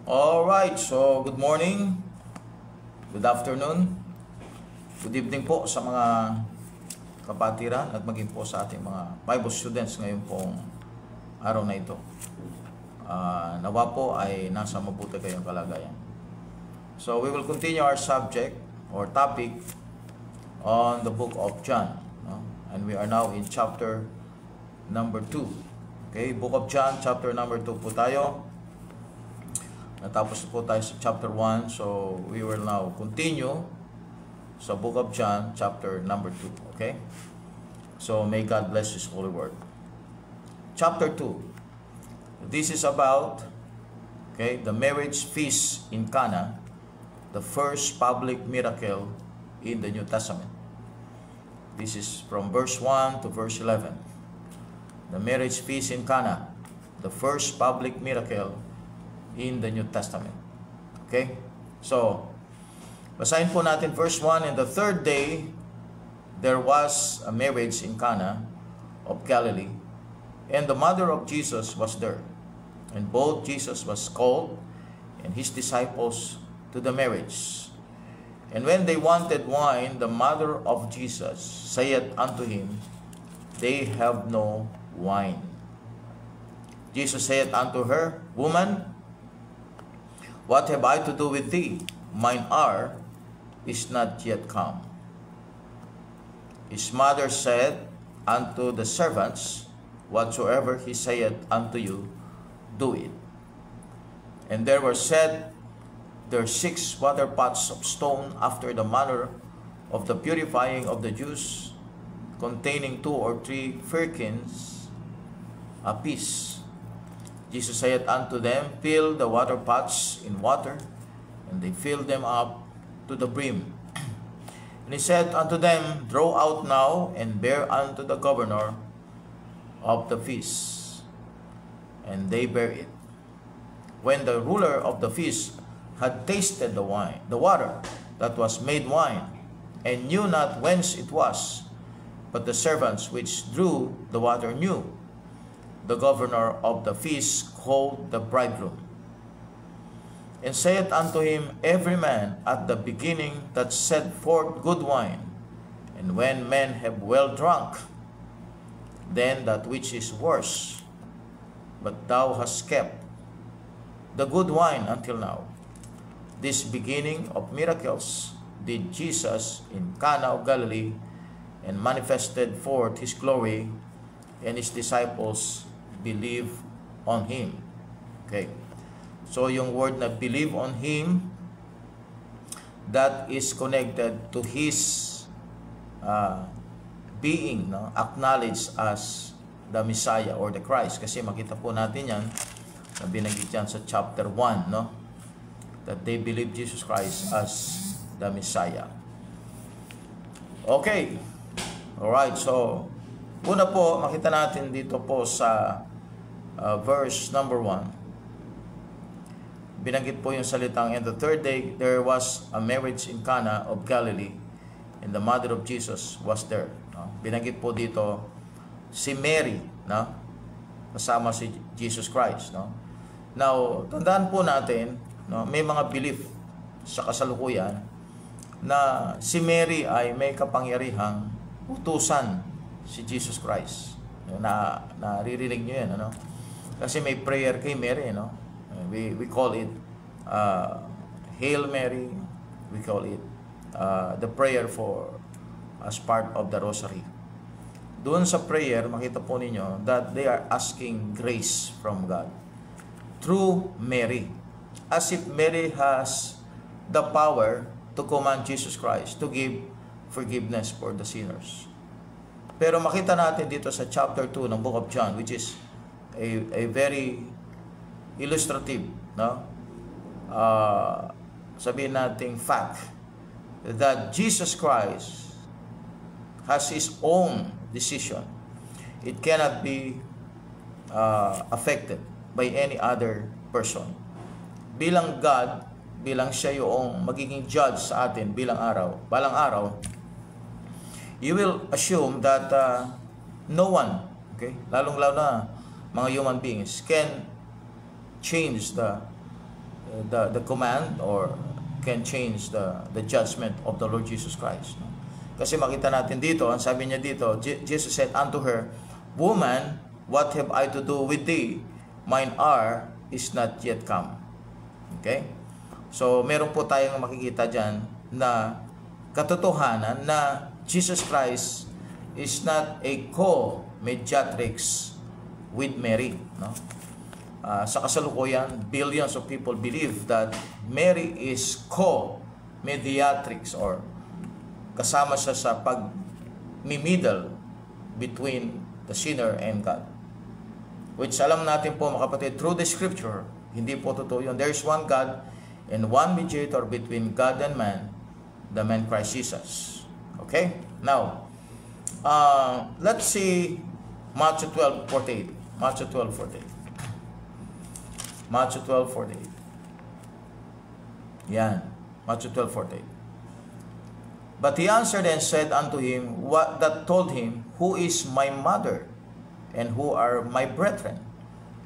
Alright, so good morning, good afternoon, good evening po sa mga kapatiran at maging po sa ating mga Bible students ngayon pong araw na ito. Nawa po ay nasa mabuti kayong kalagayan. So we will continue our subject or topic on the book of John. And we are now in chapter number 2. Okay, book of John, chapter number 2 po tayo. Natapos po tayo sa chapter 1, so we will now continue sa book of John, chapter number 2. Okay? So may God bless His holy word. Chapter 2. This is about, okay, the marriage feast in Cana, the first public miracle in the New Testament. This is from verse 1 to verse 11. The marriage feast in Cana, the first public miracle in the New Testament. Okay? So, basahin po natin verse 1. In the third day, there was a marriage in Cana of Galilee, and the mother of Jesus was there. And both Jesus was called and his disciples to the marriage. And when they wanted wine, the mother of Jesus saith unto him, They have no wine. Jesus saith unto her, Woman, what have I to do with thee? Mine hour is not yet come. His mother said unto the servants, Whatsoever he saith unto you, do it. And there were set there 6 water pots of stone after the manner of the purifying of the Jews, containing 2 or 3 firkins apiece. Jesus saith unto them, Fill the water pots in water, and they filled them up to the brim. And he said unto them, Draw out now, and bear unto the governor of the feast. And they bear it. When the ruler of the feast had tasted the water that was made wine, and knew not whence it was, but the servants which drew the water knew, the governor of the feast called the bridegroom, and saith unto him, Every man at the beginning that set forth good wine, and when men have well drunk, then that which is worse. But thou hast kept the good wine until now. This beginning of miracles did Jesus in Cana of Galilee, and manifested forth his glory, and his disciples believe on him. Okay. So yung word na believe on him, that is connected to his being, no, acknowledged as the Messiah or the Christ. Kasi makita po natin yan na binanggit yan sa chapter 1, no? That they believe Jesus Christ as the Messiah. Okay. Alright, so una po, makita natin dito po sa verse number 1. Binanggit po yung salitang, In the third day, there was a marriage in Cana of Galilee, and the mother of Jesus was there. Binanggit po dito si Mary, no? Kasama si Jesus Christ. No? Now, tandaan po natin, no? May mga belief sa kasalukuyan na si Mary ay may kapangyarihang utusan si Jesus Christ. Naririnig nyo yan, ano? Kasi may prayer kay Mary, no? We call it Hail Mary. We call it the prayer for as part of the rosary. Doon sa prayer, makita po ninyo that they are asking grace from God through Mary. As if Mary has the power to command Jesus Christ to give forgiveness for the sinners. Pero makita natin dito sa chapter 2 ng book of John, which is a very illustrative, no? Sabihin natin fact that Jesus Christ has his own decision. It cannot be affected by any other person. Bilang God, bilang siya yung magiging judge sa atin balang araw, you will assume that no one, okay, lalong-lalo na mga human beings, can change the command or can change the judgment of the Lord Jesus Christ. No? Kasi makita natin dito, ang sabi niya dito, Jesus said unto her, Woman, what have I to do with thee? Mine hour is not yet come. Okay? So, meron po tayong makikita dyan na katotohanan na Jesus Christ is not a co-mediatrix with Mary. No? Sa kasalukuyan, billions of people believe that Mary is co-mediatrix or kasama siya sa pag-middle between the sinner and God. Which alam natin po mga kapatid, through the scripture, hindi po totoo yun. There is one God and one mediator between God and man, the man Christ Jesus. Okay? Now, let's see Matthew 12:48. Matthew 12:48. Matthew 12:48. Yan. Matthew 12:48. But he answered and said unto him, what that told him, Who is my mother, and who are my brethren?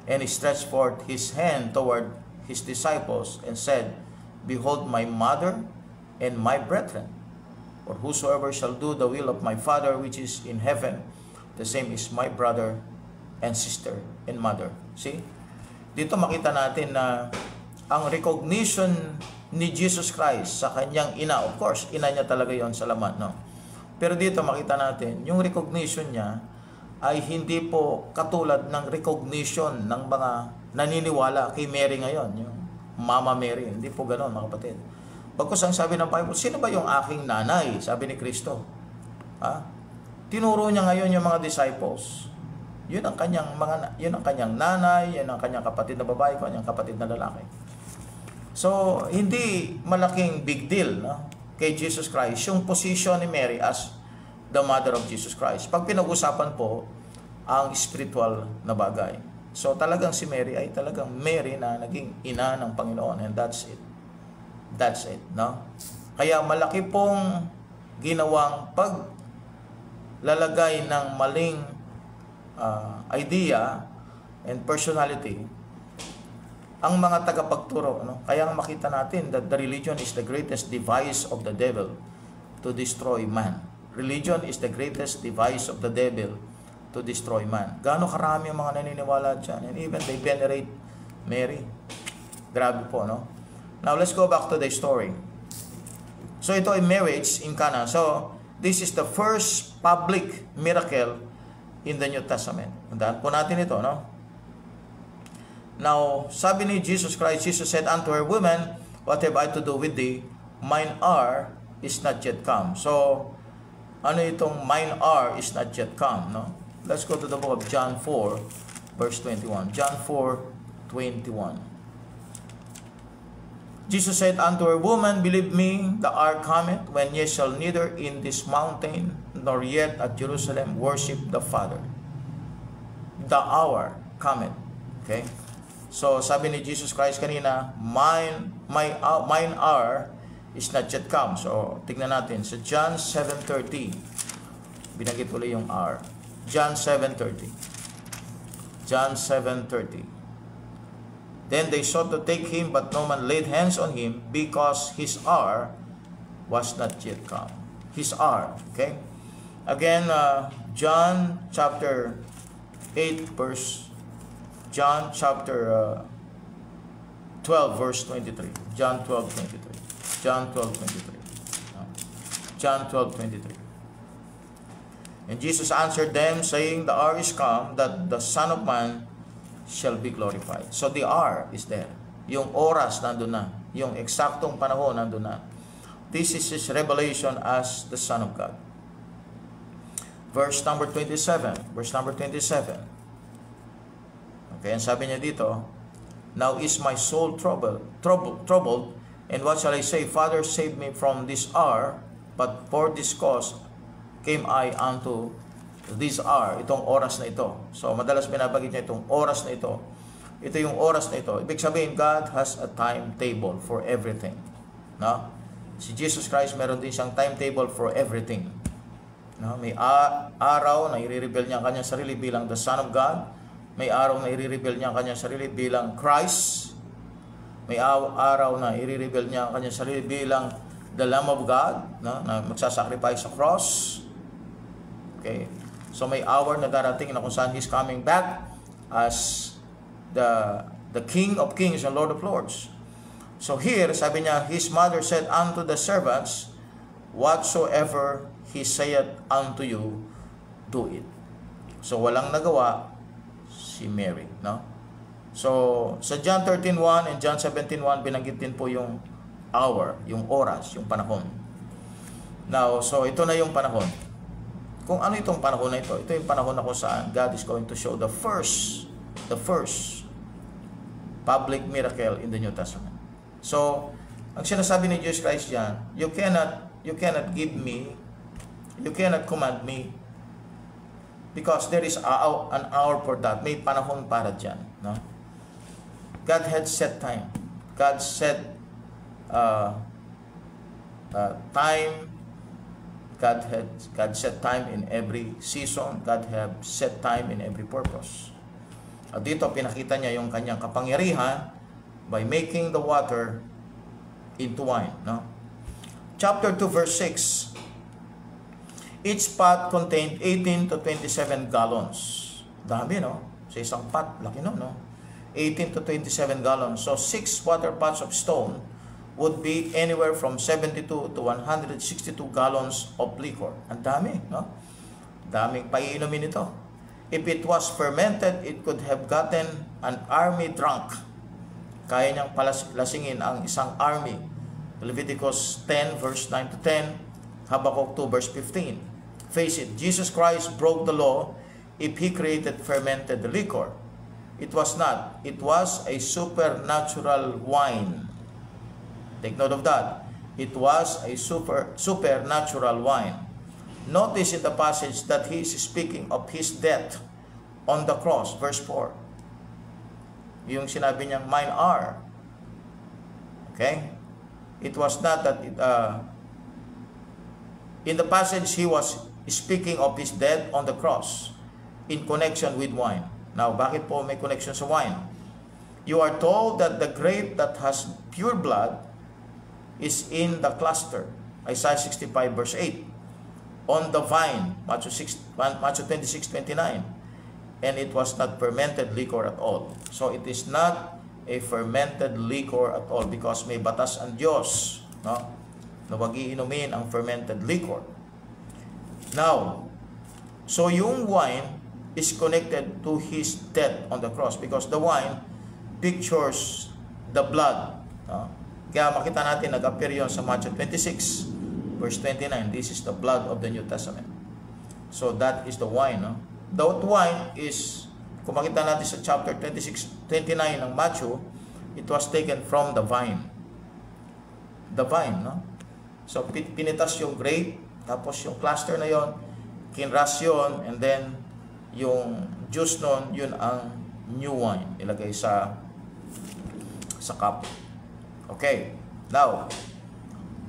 And he stretched forth his hand toward his disciples, and said, Behold my mother and my brethren. For whosoever shall do the will of my Father which is in heaven, the same is my brother and sister and mother. See? Dito makita natin na ang recognition ni Jesus Christ sa kanyang ina, of course, ina niya talaga yon sa laman, no? Pero dito makita natin, yung recognition niya ay hindi po katulad ng recognition ng mga naniniwala kay Mary ngayon, yung Mama Mary. Hindi po ganoon, mga kapatid. Pagkus ang sabi ng Bible, sino ba yung aking nanay? Sabi ni Kristo. Tinuro niya ngayon yung mga disciples. Yun ang kanyang nanay, yun ang kanyang kapatid na babae, kanyang kapatid na lalaki. So, hindi malaking big deal, no, kay Jesus Christ yung position ni Mary as the mother of Jesus Christ. Pag pinag-usapan po ang spiritual na bagay. So, talagang si Mary ay talagang Mary na naging ina ng Panginoon, and that's it. That's it, no? Kaya malaki pong ginawang paglalagay ng maling idea and personality ang mga tagapagturo, no? Kaya makita natin that the religion is the greatest device of the devil to destroy man. Religion is the greatest device of the devil to destroy man. Gaano karami ang mga naniniwala dyan, and even they venerate Mary. Grabe po, no? Now let's go back to the story. So ito ay marriage in Cana. So this is the first public miracle in the New Testament. Tandaan po natin ito, no? Now, sabi ni Jesus Christ, Jesus said unto her, Woman, what have I to do with thee? Mine hour is not yet come. So, ano itong mine hour is not yet come, no? Let's go to the book of John 4, verse 21. John 4:21. Jesus said unto her, Woman, believe me, the hour cometh, when ye shall neither in this mountain, nor yet at Jerusalem worship the Father. The hour cometh. Okay? So, sabi ni Jesus Christ kanina, mine hour is not yet come. So, tignan natin. Sa John 7:30, binanggit ulit yung hour. John 7:30. John 7:30. Then they sought to take him, but no man laid hands on him, because his hour was not yet come. His hour. Okay? Again, John chapter 8, John chapter 12, verse 23. John 12:23. John 12:23. John 12:23. And Jesus answered them, saying, The hour is come, that the Son of Man shall be glorified. So the hour is there. Yung oras nandun na. Yung eksaktong panahon nandun na. This is His revelation as the Son of God. Verse number 27. Verse number 27. Okay, ang sabi niya dito, Now is my soul troubled, and what shall I say? Father, save me from this hour, but for this cause came I unto this hour. Itong oras na ito. So, madalas binabagit niya itong oras na ito. Ito yung oras na ito. Ibig sabihin, God has a timetable for everything. No? Si Jesus Christ, meron din siyang timetable for everything. No? May araw na i-reveal niya ang kanyang sarili bilang the Son of God. May araw na i-reveal niya ang kanyang sarili bilang Christ. May araw na i-reveal niya ang kanyang sarili bilang the Lamb of God, no? Na magsasacrifice sa cross. Okay. So may hour na darating na kung saan He's coming back as the King of Kings and Lord of Lords. So here, sabi niya, His mother said unto the servants, whatsoever He saith unto you, do it. So walang nagawa si Mary, no? So sa John 13:1 and John 17:1 binanggit din po yung hour, yung oras, yung panahon. Now, so ito na yung panahon. Kung ano itong panahon na ito? Ito yung panahon na kung saan God is going to show the first public miracle in the New Testament. So, ang sinasabi ni Jesus Christ diyan, you cannot give me, you cannot command me, because there is an hour for that. May panahon para diyan, no? God had set time. God set time. God set time in every season. God have set time in every purpose. At dito pinakita niya yung kanyang kapangyarihan by making the water into wine, no? Chapter 2 verse 6. Each pot contained 18 to 27 gallons. Dami, no? Sa isang pot, laki no? 18 to 27 gallons. So 6 water pots of stone would be anywhere from 72 to 162 gallons of liquor. Ang dami, no? Daming paiinumin ito. If it was fermented, it could have gotten an army drunk. Kaya niyang lasingin ang isang army. Leviticus 10 verse 9 to 10, Habakkuk 2 verse 15. Face it, Jesus Christ broke the law if He created fermented liquor. It was not. It was a supernatural wine. Take note of that. It was a supernatural wine. Notice in the passage that He is speaking of His death on the cross, verse 4. Yung sinabi niyang, mine are. Okay? It was not that in the passage He was speaking of His death on the cross in connection with wine. Now, bakit po may connection sa wine? You are told that the grape that has pure blood is in the cluster. Isaiah 65 verse 8. On the vine, Matthew 26:29. And it was not fermented liquor at all. So it is not a fermented liquor at all because may batas ang Diyos, no? Na wag iinumin ang fermented liquor. Now, so yung wine is connected to His death on the cross because the wine pictures the blood. Kaya makita natin, nag-appear yun sa Matthew 26, verse 29. This is the blood of the New Testament. So that is the wine. No? That wine is, kung makita natin sa chapter 29 ng Matthew, it was taken from the vine. The vine, no? So pinitas yung grape, tapos yung cluster na yon, kinras yun, and then yung juice nun, yun ang new wine. Ilagay sa cup. Okay. Now,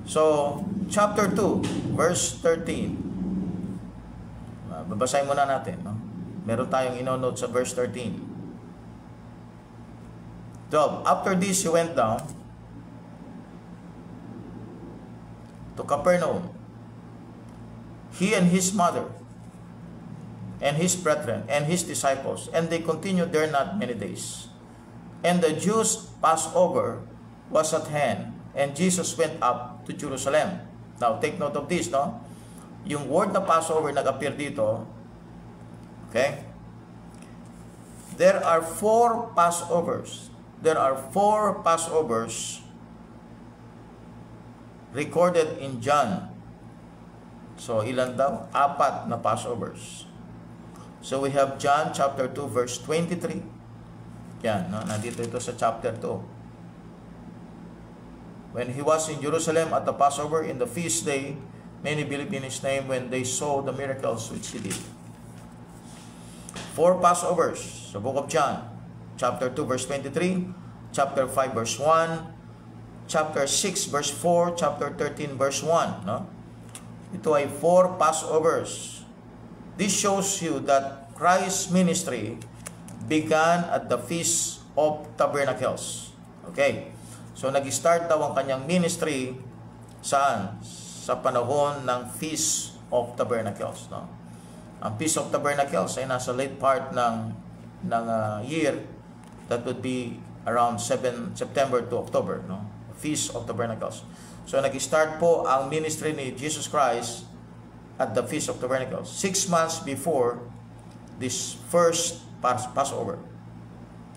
so, chapter 2, verse 13. Babasahin muna natin. No? Meron tayong ino-note sa verse 13. 12. After this, He went down to Capernaum. He and His mother, and His brethren, and His disciples, and they continued there not many days. And the Jews' Passover was at hand, and Jesus went up to Jerusalem. Now, take note of this, no? Yung word na Passover nag-appear dito, okay? There are 4 Passovers. There are 4 Passovers recorded in John. So, ilan daw? 4 na Passovers. So we have John chapter 2 verse 23. Yan, no? Nandito ito sa chapter 2. When He was in Jerusalem at the Passover in the feast day, many believed in His name when they saw the miracles which He did. 4 Passovers sa book of John. Chapter 2 verse 23, chapter 5 verse 1, chapter 6 verse 4, chapter 13 verse 1. No? Ito ay 4 Passovers. This shows you that Christ's ministry began at the Feast of Tabernacles. Okay. So nag-start daw ang kanyang ministry saan? Sa panahon ng Feast of Tabernacles, no? Ang Feast of Tabernacles ay nasa late part ng year. That would be around September to October, no? Feast of Tabernacles. So nag-start po ang ministry ni Jesus Christ at the Feast of Tabernacles 6 months before this first Passover.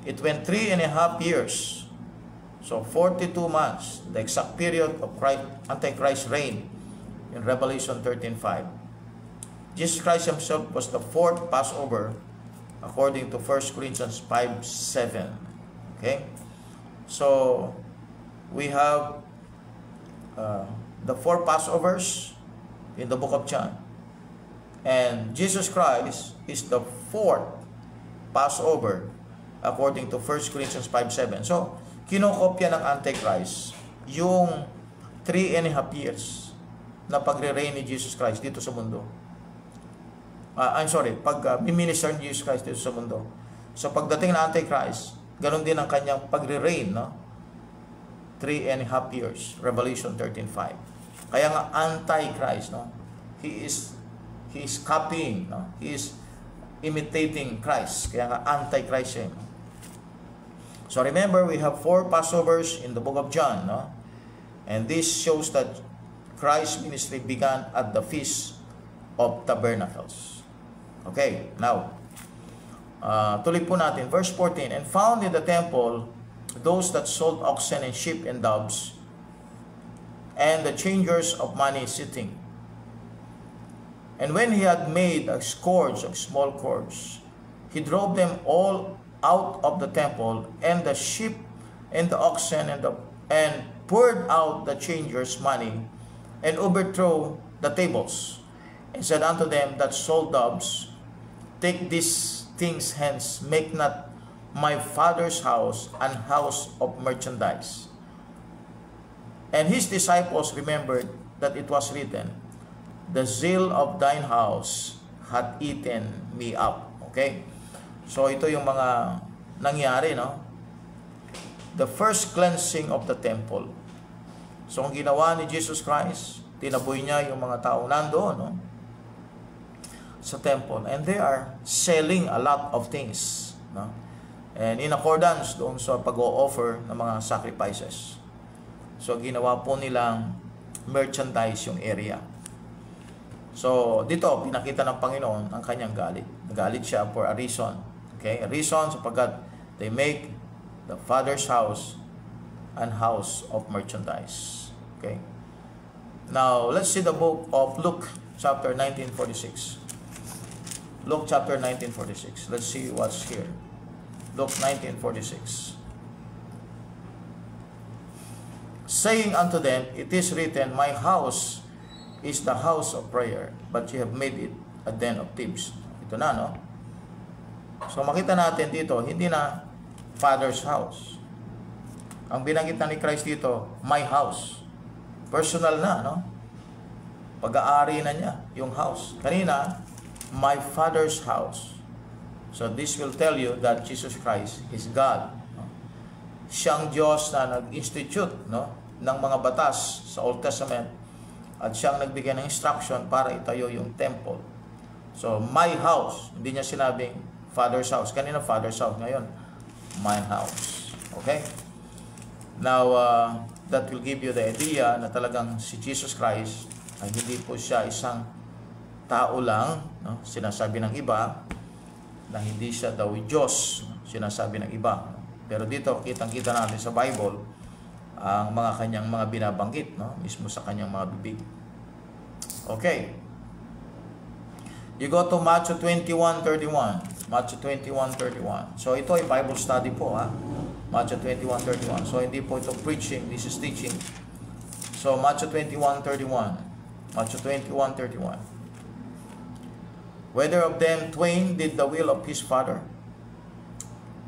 It went 3.5 years. So 42 months, the exact period of Antichrist's reign in Revelation 13:5. Jesus Christ himself was the fourth Passover according to 1 Corinthians 5:7. Okay? So, we have the 4 Passovers in the book of John. And Jesus Christ is the fourth Passover according to 1 Corinthians 5:7. So, kinokopya ng Antichrist yung 3.5 years na pagre-reign ni Jesus Christ dito sa mundo. Minister ni Jesus Christ dito sa mundo. So pagdating ng Antichrist, ganoon din ang kanyang pagre-reign, no? 3.5 years, Revelation 13:5. Kaya nga Antichrist, no? He is copying, no? He is imitating Christ. Kaya nga Antichrist siya. So remember, we have 4 Passovers in the book of John, no? And this shows that Christ's ministry began at the Feast of Tabernacles. Okay, now, tuloy po natin, verse 14, and found in the temple those that sold oxen and sheep and doves, and the changers of money sitting. And when he had made a scourge of small cords, he drove them all out of the temple, and the sheep and the oxen and poured out the changers' money, and overthrew the tables, and said unto them that sold doves, take these things hence, make not my Father's house an house of merchandise. And his disciples remembered that it was written, the zeal of thine house hath eaten me up. Okay? So ito yung mga nangyari, no? The first cleansing of the temple. So ang ginawa ni Jesus Christ, tinaboy niya yung mga taong nandoon, no? Sa temple, and they are selling a lot of things, no? And in accordance doon sa pag-o-offer ng mga sacrifices. So ginawa po nilang merchandise yung area. So dito pinakita ng Panginoon ang kanyang galit. Nagalit siya for a reason. Okay? A reason sapagkat they make the Father's house an house of merchandise. Okay? Now, let's see the book of Luke chapter 19:46. Luke chapter 19:46. Let's see what's here. Luke 19:46. Saying unto them, it is written, my house is the house of prayer, but you have made it a den of thieves. Ito na, no? So makita natin dito, hindi na Father's house. Ang binanggit na ni Christ dito, my house. Personal na, no? Pag-aari na niya, yung house. Kanina, my Father's house. So this will tell you that Jesus Christ is God. No? Siyang Diyos na nag-institute, no, ng mga batas sa Old Testament, at siyang nagbigay ng instruction para itayo yung temple. So my house, hindi niya sinabing Father's house. Kanina Father's house, ngayon my house. Okay? Now, that will give you the idea na talagang si Jesus Christ ay hindi po siya isang tao lang, no? Sinasabi ng iba na hindi siya daw Diyos, sinasabi ng iba. Pero dito, kitang-kita natin sa Bible ang mga kanyang mga binabanggit, no? Mismo sa kanyang mga bibig. Okay. You go to Matthew 21:31. Matthew 21:31. So ito ay Bible study po, ha? Matthew 21:31. So hindi po ito preaching, this is teaching. So Matthew 21:31. Matthew 21:31. Whether of them twain did the will of his Father?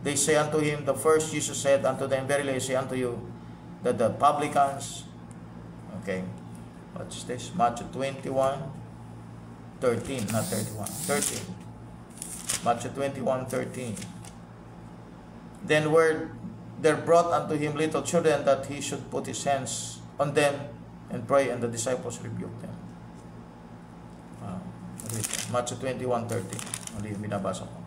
They say unto him, the first. Jesus said unto them, verily I say unto you, that the publicans, okay, what's this? Matthew 21:13, not 31, 13. Matthew 21:13. Then were there brought unto him little children, that he should put his hands on them and pray, and the disciples rebuked them. Matthew 21:30. Mali yung binabasa ko.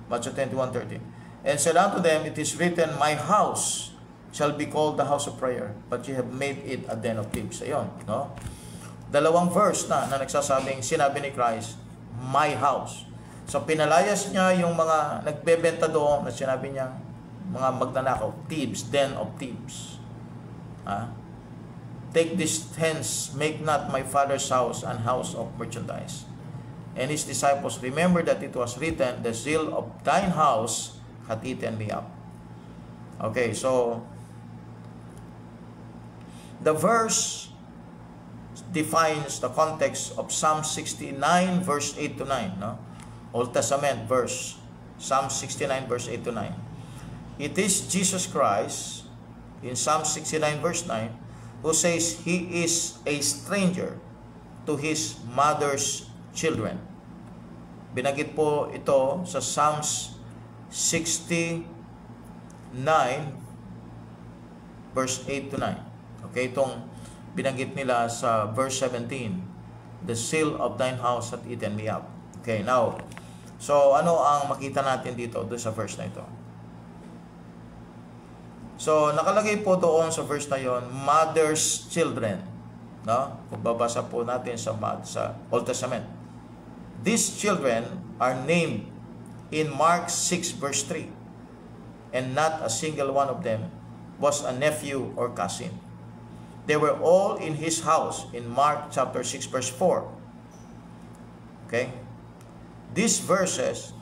Matthew 21:30. And said unto them, it is written, my house shall be called the house of prayer, but ye have made it a den of thieves. Ayun, no? Dalawang verse na nagsasabing, sinabi ni Christ, my house. So pinalayas niya yung mga nagbebenta doon, na sinabi niya, mga magnanakaw, thieves, den of thieves. Take this hence, make not my father's house an house of merchandise. And his disciples remember that it was written, the zeal of thine house hath eaten me up. Okay, so the verse defines the context of Psalm 69 verse 8 to 9, no? Old Testament verse, Psalm 69 verse 8 to 9. It is Jesus Christ in Psalm 69 verse 9 who says he is a stranger to his mother's children. Binanggit po ito sa Psalms 69 verse 8 to 9. Okay, itong binanggit nila sa verse 17. The seal of thine house hath eaten me up. Okay, now, so ano ang makita natin dito doon sa verse na ito? So, nakalagay po doon sa verse na yon, mother's children. No? Kung babasa po natin sa Old Testament. These children are named in Mark 6 verse 3. And not a single one of them was a nephew or cousin. They were all in his house in Mark chapter 6 verse 4. Okay? These verses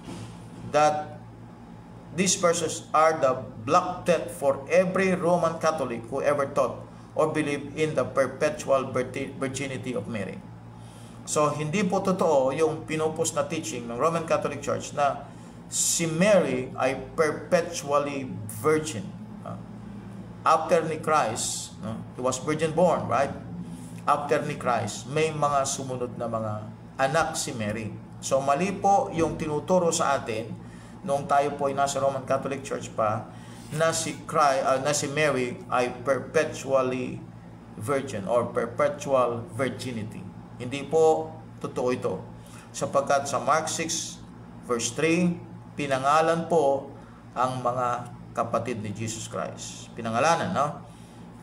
are the black death for every Roman Catholic who ever taught or believed in the perpetual virginity of Mary. So, hindi po totoo yung pinupos na teaching ng Roman Catholic Church na si Mary ay perpetually virgin. After ni Christ, he was virgin born, right? After ni Christ, may mga sumunod na mga anak si Mary. So, mali po yung tinuturo sa atin noong tayo po ay nasa Roman Catholic Church pa na si Mary ay perpetually virgin or perpetual virginity. Hindi po totoo ito. Sapagkat sa Mark 6 verse 3, pinangalan po ang mga kapatid ni Jesus Christ. Pinangalanan, no?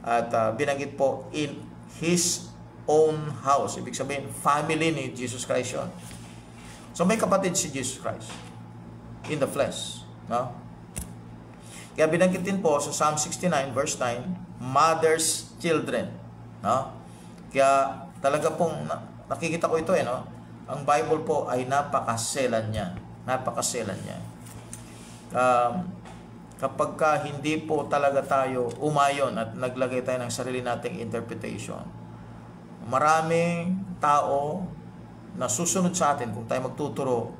At binanggit po in his own house. Ibig sabihin, family ni Jesus Christ yun. So may kapatid si Jesus Christ in the flesh, no? Kaya binanggit din po sa Psalm 69 verse 9, mother's children, no? Kaya talaga pong nakikita ko ito, no? Ang Bible po ay napakaselan niya. Napakaselan niya. Kapag hindi po talaga tayo umayon at naglagay tayo ng sarili nating interpretation, maraming tao na susunod sa atin kung tayo magtuturo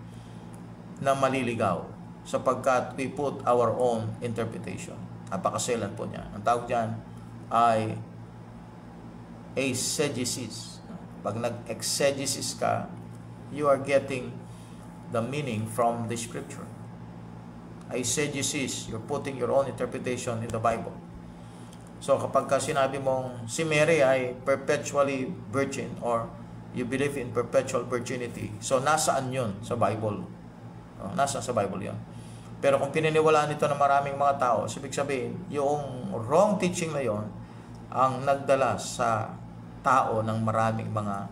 na maliligaw sapagkat we put our own interpretation. Napakaselan po niya. Ang tawag diyan ay exegesis. Pag nag-exegesis ka, you are getting the meaning from the scripture. Exegesis, you're putting your own interpretation in the Bible. So kapag sinabi mong si Mary ay perpetually virgin or you believe in perpetual virginity, so nasaan yun sa Bible? Nasaan sa Bible yun? Pero kung pininiwalaan ito ng maraming mga tao, ibig sabihin, yung wrong teaching na yon ang nagdala sa tao ng maraming mga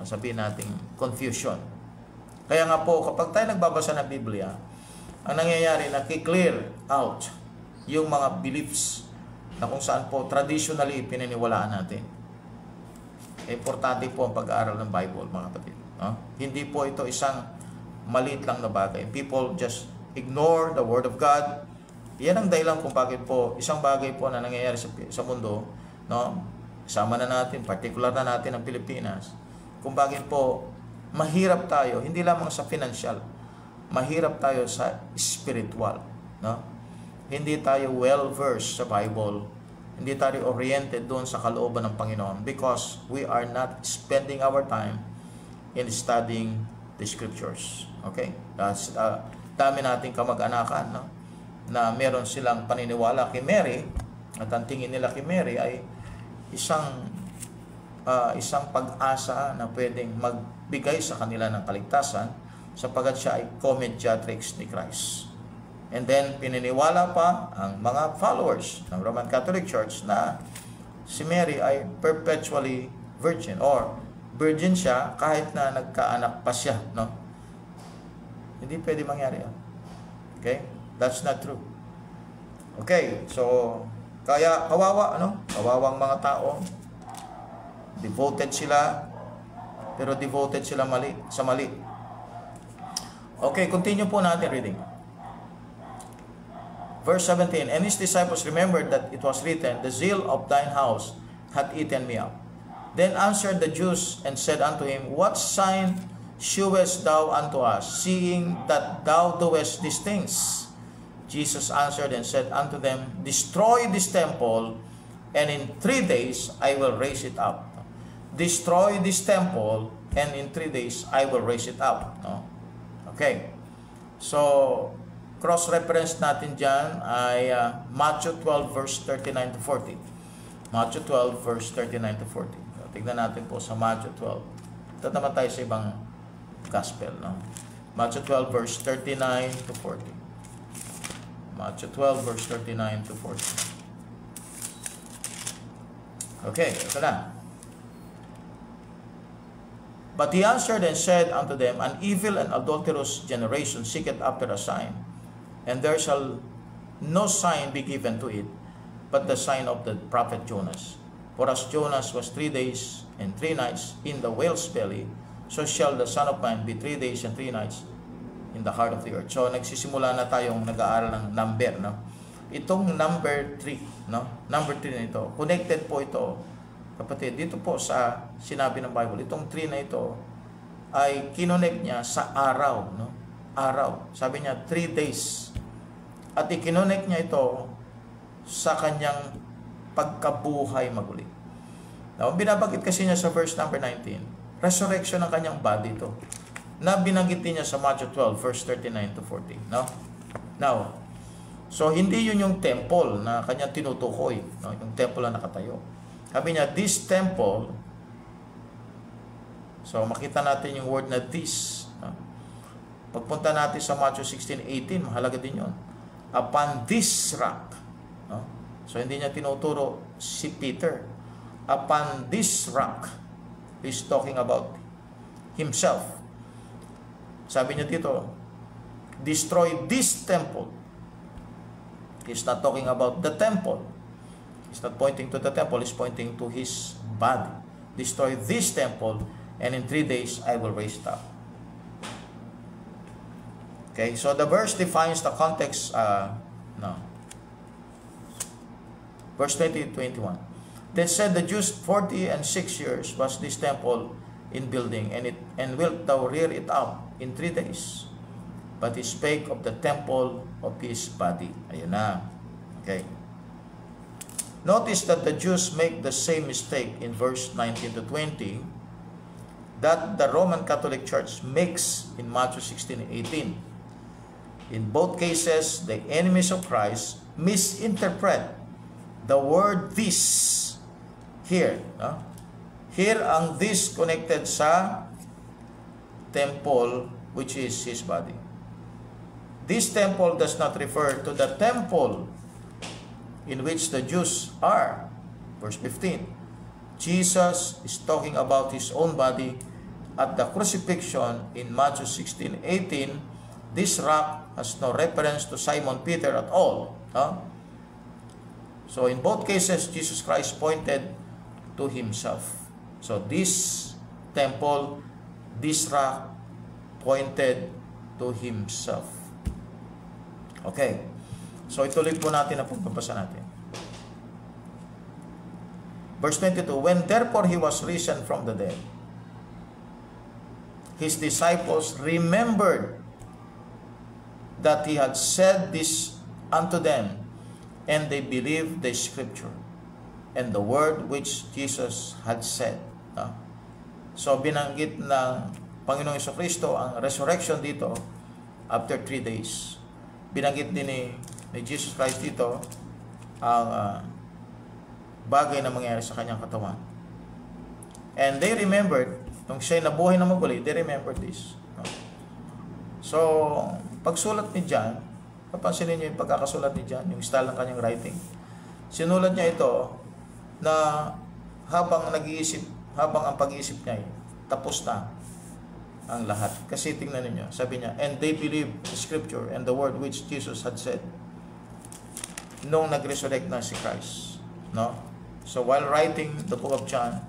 sabihin nating confusion. Kaya nga po, kapag tayo nagbabasa ng Biblia, ang nangyayari, nakiklear out yung mga beliefs na kung saan po traditionally pininiwalaan natin. Importante po ang pag-aaral ng Bible, mga kapatid. No? Hindi po ito isang maliit lang na bagay. People just ignore the Word of God. Yan ang dahilan kung bakit po isang bagay po na nangyayari sa mundo, no? Kasama na natin, particular na natin ang Pilipinas, kung bakit po mahirap tayo, hindi lamang sa financial, mahirap tayo sa spiritual, no? Hindi tayo well-versed sa Bible, hindi tayo oriented doon sa kalooban ng Panginoon because we are not spending our time in studying the scriptures. Okay? Dami nating kamag-anakan, no? na meron silang paniniwala kay Mary, at ang tingin nila kay Mary ay isang pag-asa na pwedeng magbigay sa kanila ng kaligtasan sapagkat siya ay co-mediatrix ni Christ. And then, pininiwala pa ang mga followers ng Roman Catholic Church na si Mary ay perpetually virgin, or virgin siya kahit na nagkaanak pa siya, no? Hindi pwede mangyari yan. Okay? That's not true. Okay, so kaya kawawa, ano? Kawawang mga tao. Devoted sila, pero devoted sila sa mali. Okay, continue po natin reading. Verse 17, and his disciples remembered that it was written, the zeal of thine house hath eaten me up. Then answered the Jews and said unto him, what sign shewest thou unto us, seeing that thou doest these things? Jesus answered and said unto them, destroy this temple, and in 3 days I will raise it up. Destroy this temple, and in 3 days I will raise it up. No? Okay. So, cross-reference natin dyan ay Matthew 12 verse 39 to 40. Matthew 12 verse 39 to 40. So, tignan natin po sa Matthew 12. Ito naman tayo sa ibang gospel. No? Matthew 12 verse 39 to 40. Matthew 12 verse 39 to 40. Okay, ito na. But he answered and said unto them, an evil and adulterous generation seeketh after a sign, and there shall no sign be given to it, but the sign of the prophet Jonas. For as Jonas was 3 days and 3 nights in the whale's belly, so shall the Son of Man be 3 days and 3 nights in the heart of the earth. So nagsisimula na tayong nag-aaral ng number, no? Itong number 3, no? Number 3 na ito, connected po ito, kapatid, dito po sa sinabi ng Bible. Itong 3 na ito ay kinonect niya sa araw, no? Araw. Sabi niya 3 days. At ikinonect niya ito sa kanyang pagkabuhay maguli. Now, binabagit kasi niya sa verse number 19, resurrection ng kanyang body ito, na binanggit niya sa Matthew 12 verse 39 to 40, no? Now, so hindi yun yung temple na kanya tinutukoy, no? Yung temple na nakatayo. Sabi niya, this temple, so makita natin yung word na this, no? Pagpunta natin sa Matthew 16:18, mahalaga din yun. Upon this rock, no? So hindi niya tinuturo si Peter. Upon this rock, he's talking about himself. Sabi niya dito, destroy this temple. He's not talking about the temple. He's not pointing to the temple. He's pointing to his body. Destroy this temple, and in 3 days I will raise it up. Okay, so the verse defines the context. Verse 20-21. Then said the Jews, 46 years was this temple in building, and wilt thou rear it up in 3 days? But he spake of the temple of his body. Ayun na. Okay. Notice that the Jews make the same mistake in verse 19 to 20 that the Roman Catholic Church makes in Matthew 16:18. In both cases, the enemies of Christ misinterpret the word this here. No? Here ang this connected sa temple, which is his body. This temple does not refer to the temple in which the Jews are. Verse 15. Jesus is talking about his own body at the crucifixion in Matthew 16:18. This rock has no reference to Simon Peter at all. Huh? So in both cases, Jesus Christ pointed to himself. So this temple, this rock, pointed to himself. Okay. So ituloy po natin ang pagbabasa natin. Verse 22, when therefore he was risen from the dead, his disciples remembered that he had said this unto them, and they believed the scripture and the word which Jesus had said. So binanggit ng Panginoong Jesucristo ang resurrection dito after 3 days. Binanggit din ni ni Jesus Christ dito ang bagay na mangyayari sa kanyang katawan. And they remembered, nung siya'y nabuhay na maguli, they remembered this. So, pagsulat ni John, papansinin niyo yung pagkakasulat ni John, yung style ng kanyang writing. Sinulat niya ito na habang nag-iisip, habang ang pag-iisip niya ay tapos na ang lahat. Kasi tingnan niyo, sabi niya, and they believed the scripture and the word which Jesus had said nung nag-resurrect na si Christ. No? So while writing the book of John,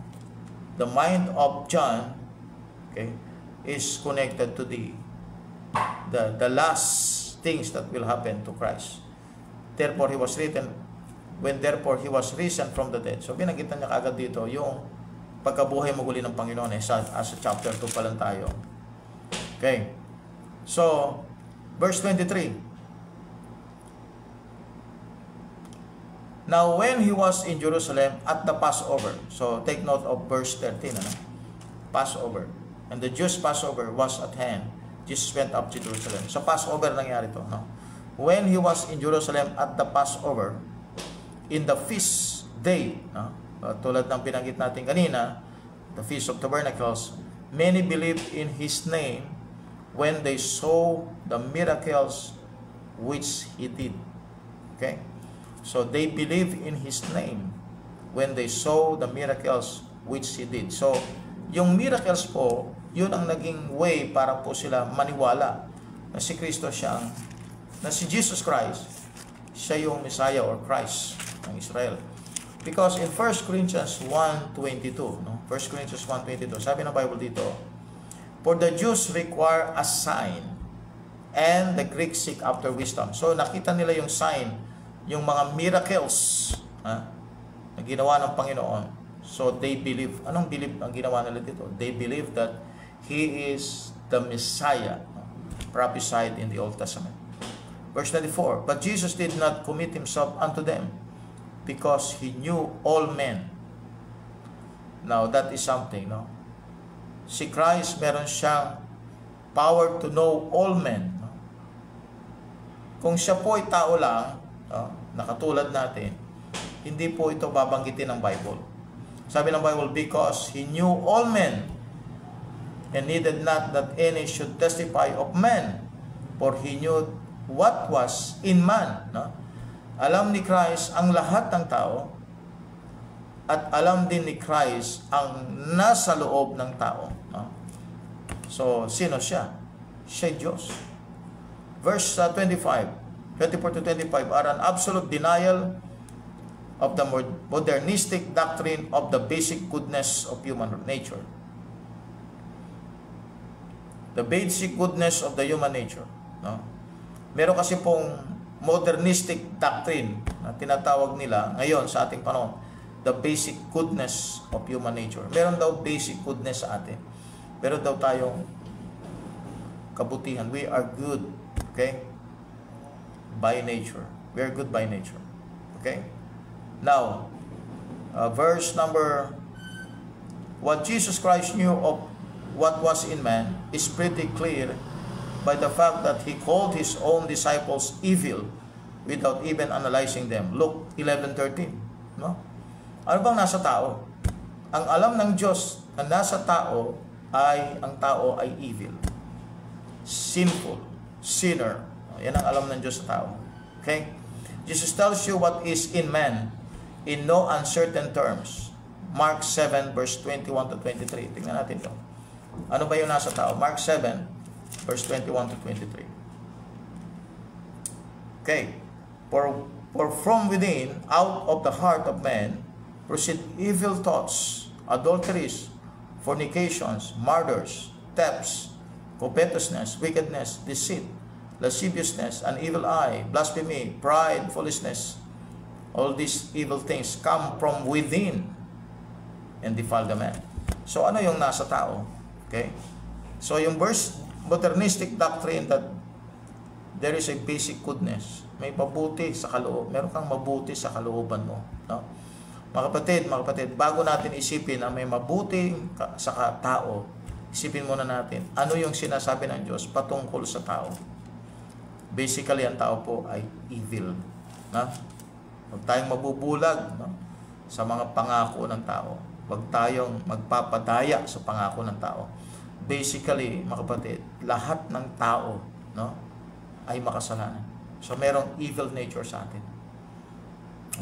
the mind of John, okay, is connected to the last things that will happen to Christ. Therefore he was written when therefore he was risen from the dead. So binanggitan niya kaagad dito yung pagkabuhay muli ng Panginoon, as chapter 2 pa lang tayo. Okay. So, verse 23. Now, when he was in Jerusalem at the Passover, so take note of verse 13, Passover. And the Jews' Passover was at hand. Jesus went up to Jerusalem. So, Passover nangyari ito. No? When he was in Jerusalem at the Passover, in the feast day, no? Tulad ng pinanggit natin kanina, the Feast of Tabernacles, many believed in his name when they saw the miracles which he did. Okay? So they believed in his name when they saw the miracles which he did. So, yung miracles po, yun ang naging way para po sila maniwala na si Kristo na si Jesus Christ, siya yung Messiah or Christ ng Israel. Because in 1 Corinthians 1:22, no? 1 Corinthians 1:22, sabi ng Bible dito, for the Jews require a sign, and the Greeks seek after wisdom. So nakita nila yung sign, yung mga miracles na ginawa ng Panginoon. So they believe. Anong believe ang ginawa nila dito? They believe that He is the Messiah, prophesied in the Old Testament. Verse 24, but Jesus did not commit himself unto them, because he knew all men. Now, that is something, no? Si Christ, meron siyang power to know all men. No? Kung siya po ay tao lang, nakatulad natin, hindi po ito babanggitin ng Bible. Sabi ng Bible, because he knew all men, and needed not that any should testify of men, for he knew what was in man. No? Alam ni Christ ang lahat ng tao, at alam din ni Christ ang nasa loob ng tao. No? So, sino siya? Siya Diyos. Verse 24 to 25 are an absolute denial of the modernistic doctrine of the basic goodness of human nature. The basic goodness of the human nature. No? Meron kasi pong modernistic doctrine na tinatawag nila ngayon sa ating panahon, the basic goodness of human nature. Meron daw basic goodness sa atin. Meron daw tayong kabutihan. We are good. Okay? By nature. We are good by nature. Okay? Now, verse number, what Jesus Christ knew of what was in man is pretty clear by the fact that he called his own disciples evil without even analyzing them. Luke 11:13. No? Ano bang nasa tao? Ang alam ng Diyos na nasa tao ay ang tao ay evil. Sinful. Sinner. Yan ang alam ng Diyos sa tao. Okay? Jesus tells you what is in man in no uncertain terms. Mark 7 verse 21 to 23. Tingnan natin ito. Ano ba yung nasa tao? Mark 7 verse 21 to 23. Okay. For from within, out of the heart of man, proceed evil thoughts, adulteries, fornications, murders, thefts, covetousness, wickedness, deceit, lasciviousness, an evil eye, blasphemy, pride, foolishness. All these evil things come from within and defile the man. So ano yung nasa tao? Okay? So yung verse, modernistic doctrine that there is a basic goodness. May mabuti sa kaloob. Meron kang mabuti sa kalooban mo. No? Mga kapatid, bago natin isipin na may mabuti sa tao, isipin muna natin, ano yung sinasabi ng Diyos patungkol sa tao. Basically, ang tao po ay evil. No? Huwag tayong mabubulag, no, sa mga pangako ng tao. Huwag tayong magpapadaya sa pangako ng tao. Basically, mga kapatid, lahat ng tao, no, ay makasalanan. So, merong evil nature sa atin.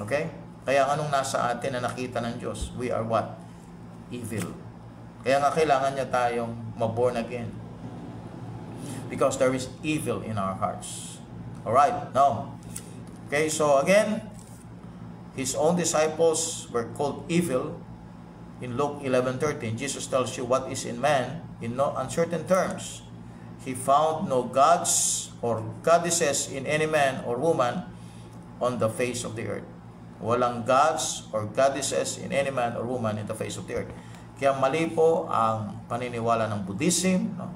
Okay? Kaya anong nasa atin na nakita ng Diyos? We are what? Evil. Kaya nga kailangan niya tayong maborn again. Because there is evil in our hearts. Alright, now. Okay, so again, his own disciples were called evil. In Luke 11:13, Jesus tells you what is in man in no uncertain terms. He found no gods or goddesses in any man or woman on the face of the earth. Walang gods or goddesses in any man or woman in the face of the earth. Kaya mali po ang paniniwala ng Buddhism, no?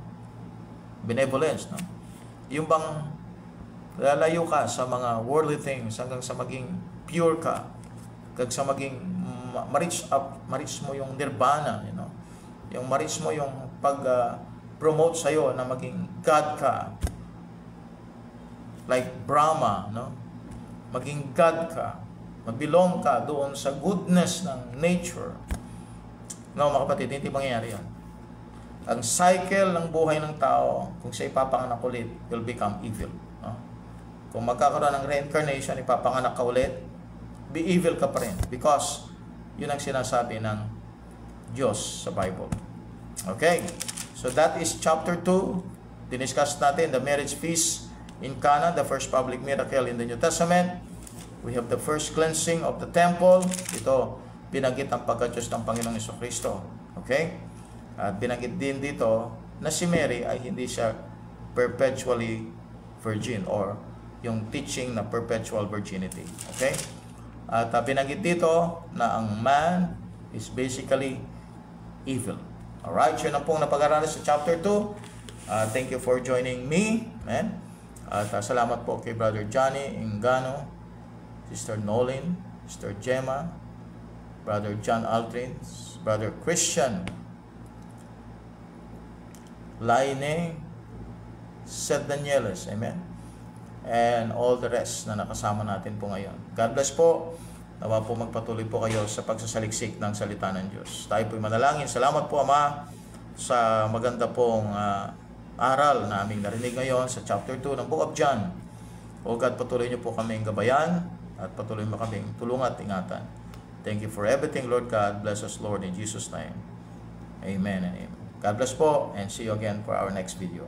Benevolence, no? Yung bang lalayo ka sa mga worldly things hanggang sa maging pure ka, hanggang sa maging ma-reach mo yung nirvana, you know? Yung ma-reach mo yung pag-promote sa'yo na maging God ka, like Brahma, no? Maging God ka, mag-belong ka doon sa goodness ng nature. No, mga kapatid, hindi mangyayari yan. Ang cycle ng buhay ng tao, kung siya ipapanganak ulit, will become evil. No? Kung magkakaroon ng reincarnation, ipapanganak ka ulit, be evil ka pa rin. Because, yun ang sinasabi ng Diyos sa Bible. Okay? So that is chapter 2. Diniscuss natin the marriage feast in Cana, the first public miracle in the New Testament. We have the first cleansing of the temple. Ito, binanggit ang pagka-Diyos ng Panginoong Jesucristo. Okay? At binanggit din dito na si Mary ay hindi siya perpetually virgin or yung teaching na perpetual virginity. Okay? At binanggit dito na ang man is basically evil. Alright, yun ang pong napag-aralan sa chapter 2. Thank you for joining me. Amen. At salamat po kay Brother Johnny Ingano, Sister Nolin, Sister Gemma, Brother John Aldrin, Brother Christian Laine, Seth Danieles, amen, and all the rest na nakasama natin po ngayon. God bless po. Nawa po magpatuloy po kayo sa pagsasaliksik ng salita ng Diyos. Tayo po'y manalangin. Salamat po, Ama, sa maganda pong aral na aming narinig ngayon sa chapter 2 ng Book of John. O God, patuloy niyo po kaming gabayan at patuloy mo kaming tulungan at ingatan. Thank you for everything, Lord God. Bless us, Lord, in Jesus' name. Amen and amen. God bless po, and see you again for our next video.